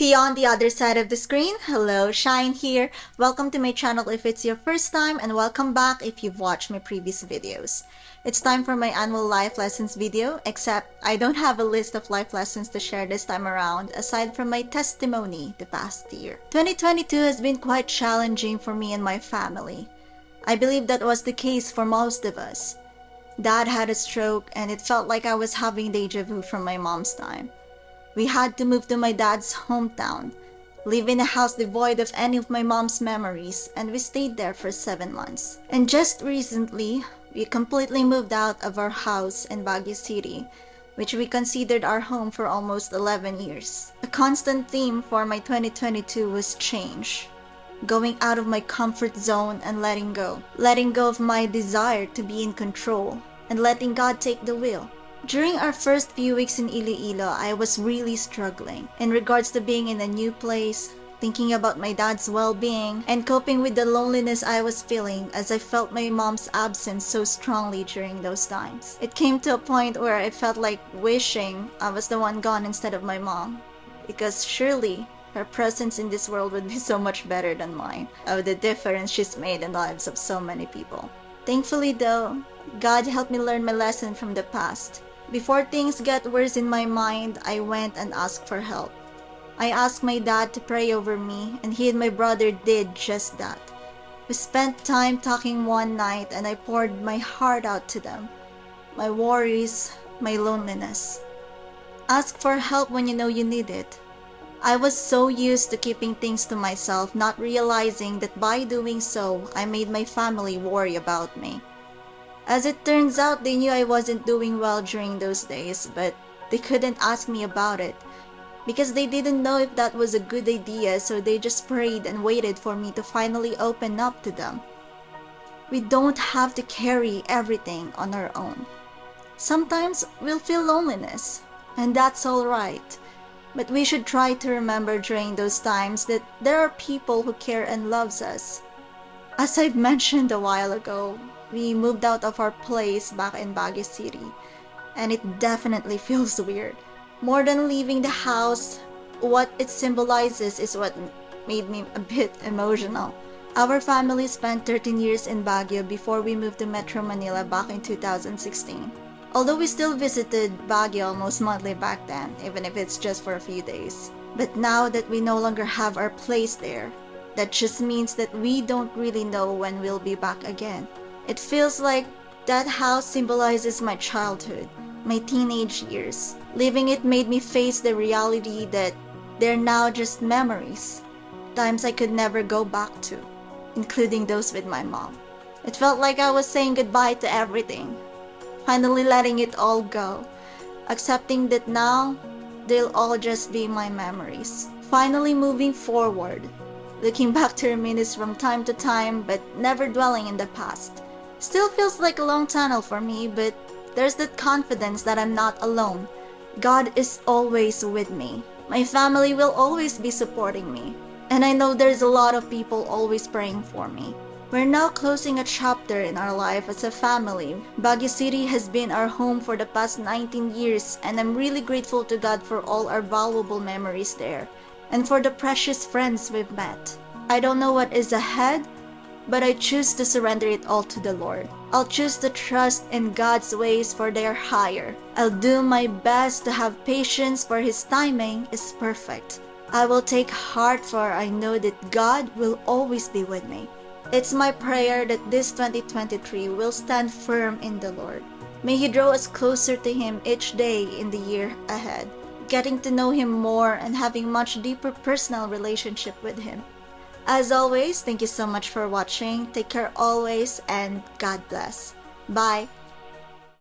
To you on the other side of the screen, hello, Shine here. Welcome to my channel if it's your first time, and welcome back if you've watched my previous videos. It's time for my annual life lessons video, except I don't have a list of life lessons to share this time around aside from my testimony the past year. 2022 has been quite challenging for me and my family. I believe that was the case for most of us. Dad had a stroke and it felt like I was having deja vu from my mom's time. We had to move to my dad's hometown, live in a house devoid of any of my mom's memories, and we stayed there for 7 months. And just recently, we completely moved out of our house in Baguio City, which we considered our home for almost 11 years. A constant theme for my 2022 was change. Going out of my comfort zone and letting go. Letting go of my desire to be in control, and letting God take the wheel. During our first few weeks in Iloilo, I was really struggling in regards to being in a new place, thinking about my dad's well-being, and coping with the loneliness I was feeling as I felt my mom's absence so strongly during those times. It came to a point where I felt like wishing I was the one gone instead of my mom, because surely her presence in this world would be so much better than mine, of the difference she's made in the lives of so many people. Thankfully though, God helped me learn my lesson from the past. Before things got worse in my mind, I went and asked for help. I asked my dad to pray over me, and he and my brother did just that. We spent time talking one night, and I poured my heart out to them. My worries, my loneliness. Ask for help when you know you need it. I was so used to keeping things to myself, not realizing that by doing so, I made my family worry about me. As it turns out, they knew I wasn't doing well during those days, but they couldn't ask me about it because they didn't know if that was a good idea, so they just prayed and waited for me to finally open up to them. We don't have to carry everything on our own. Sometimes we'll feel loneliness, and that's alright, but we should try to remember during those times that there are people who care and loves us. As I've mentioned a while ago, we moved out of our place back in Baguio City, and it definitely feels weird. More than leaving the house, what it symbolizes is what made me a bit emotional. Our family spent 13 years in Baguio before we moved to Metro Manila back in 2016. Although we still visited Baguio almost monthly back then, even if it's just for a few days. But now that we no longer have our place there, that just means that we don't really know when we'll be back again. It feels like that house symbolizes my childhood, my teenage years. Leaving it made me face the reality that they're now just memories, times I could never go back to, including those with my mom. It felt like I was saying goodbye to everything, finally letting it all go, accepting that now they'll all just be my memories. Finally moving forward, looking back to reminisce from time to time, but never dwelling in the past. Still feels like a long tunnel for me, but there's that confidence that I'm not alone. God is always with me. My family will always be supporting me. And I know there's a lot of people always praying for me. We're now closing a chapter in our life as a family. Baguio City has been our home for the past 19 years, and I'm really grateful to God for all our valuable memories there, and for the precious friends we've met. I don't know what is ahead, but I choose to surrender it all to the Lord. I'll choose to trust in God's ways, for they are higher. I'll do my best to have patience, for His timing is perfect. I will take heart, for I know that God will always be with me. It's my prayer that this 2023 will stand firm in the Lord. May He draw us closer to Him each day in the year ahead, getting to know Him more and having much deeper personal relationship with Him. As always, thank you so much for watching. Take care always, and God bless. Bye!